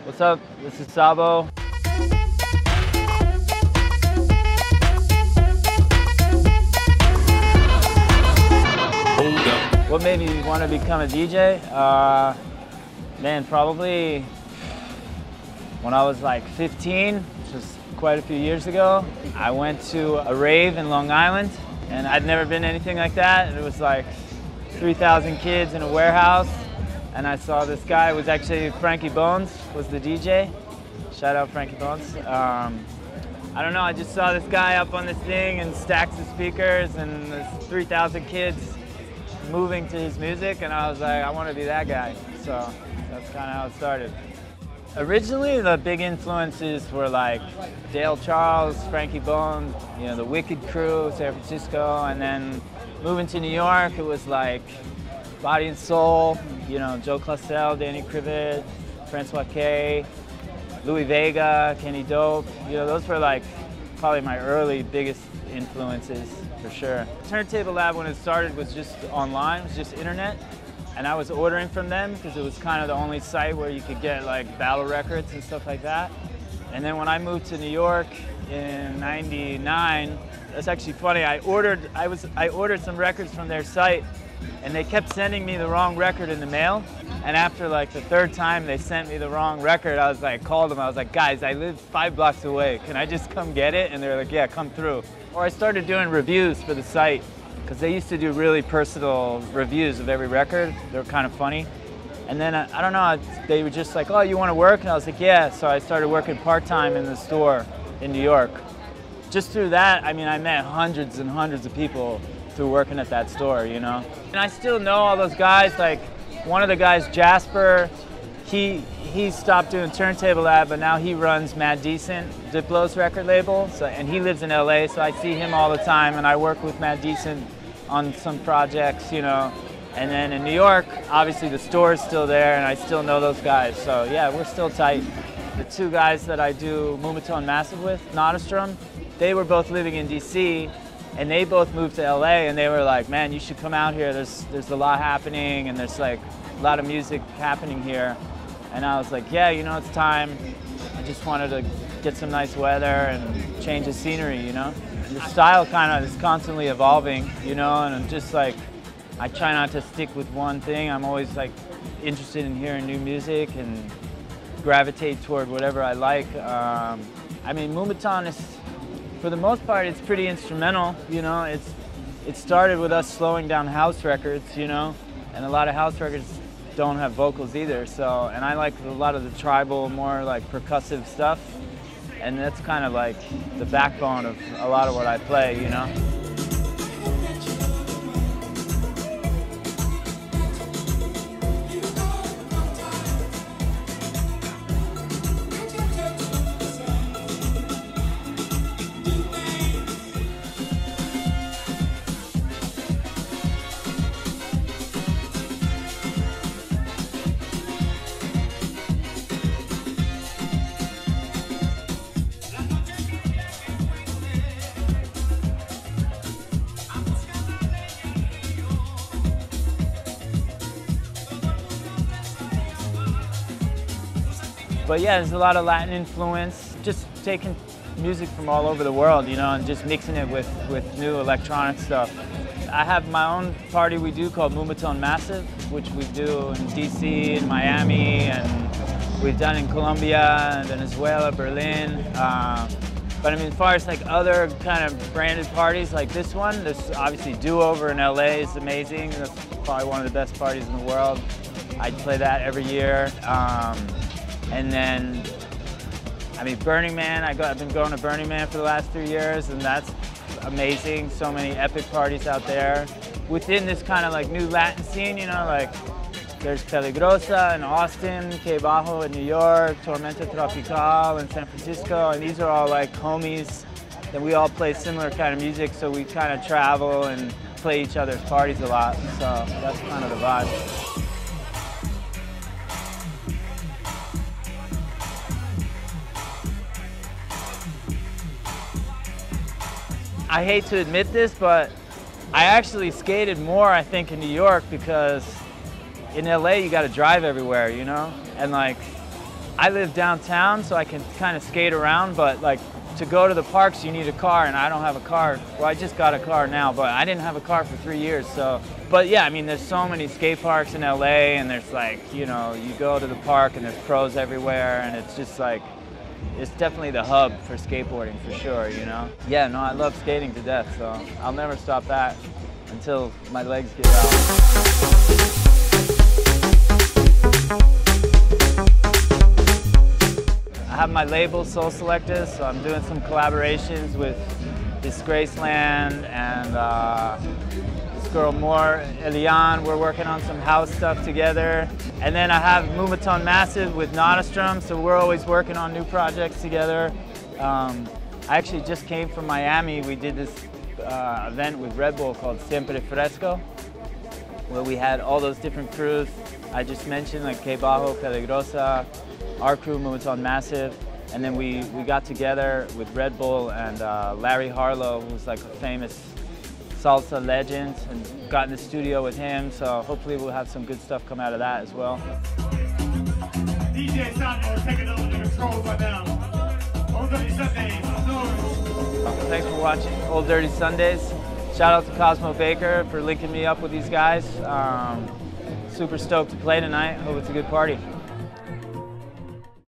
What's up? This is Sabo. What made me want to become a DJ? Man, probably when I was like 15, which was quite a few years ago. I went to a rave in Long Island, and I'd never been to anything like that. It was like 3,000 kids in a warehouse, and I saw this guy. It was actually Frankie Bones was the DJ. Shout out Frankie Bones. I don't know, I just saw this guy up on this thing and stacks of speakers and there's 3,000 kids moving to his music, and I was like, I want to be that guy. So that's kind of how it started. Originally, the big influences were like Dale Charles, Frankie Bones, you know, the Wicked Crew, San Francisco, and then moving to New York, it was like Body and Soul, you know, Joe Classell, Danny Krivit, Francois K, Louis Vega, Kenny Dope. You know, those were like probably my early biggest influences for sure. Turntable Lab, when it started, was just online, it was just internet. And I was ordering from them because it was kind of the only site where you could get like battle records and stuff like that. And then when I moved to New York in '99, that's actually funny. I ordered some records from their site, and they kept sending me the wrong record in the mail. And after like the third time they sent me the wrong record, I was like, called them. I was like, guys, I live 5 blocks away. Can I just come get it? And they're like, yeah, come through. Or I started doing reviews for the site, because they used to do really personal reviews of every record. They were kind of funny. And then, I don't know, they were just like, oh, you want to work? And I was like, yeah. So I started working part-time in the store in New York. Just through that, I mean, I met hundreds and hundreds of people through working at that store, you know? And I still know all those guys. Like, one of the guys, Jasper, he stopped doing Turntable Lab, but now he runs Mad Decent, Diplo's record label. So, and he lives in LA, so I see him all the time, and I work with Mad Decent on some projects, you know. And then in New York, obviously the store is still there, and I still know those guys. So yeah, we're still tight. The two guys that I do Moombahton Massive with, Nadastrom, they were both living in DC, and they both moved to LA, and they were like, man, you should come out here. There's a lot happening, and there's like a lot of music happening here. And I was like, yeah, you know, it's time. I just wanted to get some nice weather and change the scenery, you know? And the style kind of is constantly evolving, you know, and I'm just like, I try not to stick with one thing. I'm always like interested in hearing new music and gravitate toward whatever I like. I mean, Moombahton is, for the most part, it's pretty instrumental, you know? It started with us slowing down house records, you know? And a lot of house records don't have vocals either, so, and I like a lot of the tribal, more like percussive stuff, and that's kind of like the backbone of a lot of what I play, you know? But yeah, there's a lot of Latin influence, just taking music from all over the world, you know, and just mixing it with new electronic stuff. I have my own party we do called Moombahton Massive, which we do in DC and Miami, and we've done in Colombia, Venezuela, Berlin. But I mean, as far as like other kind of branded parties like this one, there's obviously Do Over in LA is amazing. That's probably one of the best parties in the world. I play that every year. And then, I mean, Burning Man, I've been going to Burning Man for the last 3 years, and that's amazing. So many epic parties out there. Within this kind of like new Latin scene, you know, like there's Peligrosa in Austin, Que Bajo in New York, Tormenta Tropical in San Francisco, and these are all like homies that we all play similar kind of music, so we kind of travel and play each other's parties a lot. So that's kind of the vibe. I hate to admit this, but I actually skated more, I think, in New York, because in LA you got to drive everywhere, you know? And like, I live downtown, so I can kind of skate around, but like to go to the parks, you need a car, and I don't have a car. Well, I just got a car now, but I didn't have a car for 3 years, so. But yeah, I mean, there's so many skate parks in LA, and there's like, you know, you go to the park and there's pros everywhere, and it's just like, it's definitely the hub for skateboarding for sure, you know? Yeah, no, I love skating to death, so I'll never stop that until my legs give out. I have my label, Sol Selectas, so I'm doing some collaborations with Disgraceland and this girl Moore, Eliane. We're working on some house stuff together. And then I have Moombahton Massive with Nadastrom, so we're always working on new projects together. I actually just came from Miami. We did this event with Red Bull called Siempre Fresco, where we had all those different crews I just mentioned, like Que Bajo, Peligrosa, our crew, Moombahton Massive, and then we got together with Red Bull and Larry Harlow, who's like a famous salsa legend, and got in the studio with him, so hopefully we'll have some good stuff come out of that as well. DJ Sabo taking over the controls right now. Old Dirty Sundays. Thanks for watching Old Dirty Sundays. Shout out to Cosmo Baker for linking me up with these guys. Super stoked to play tonight. Hope it's a good party.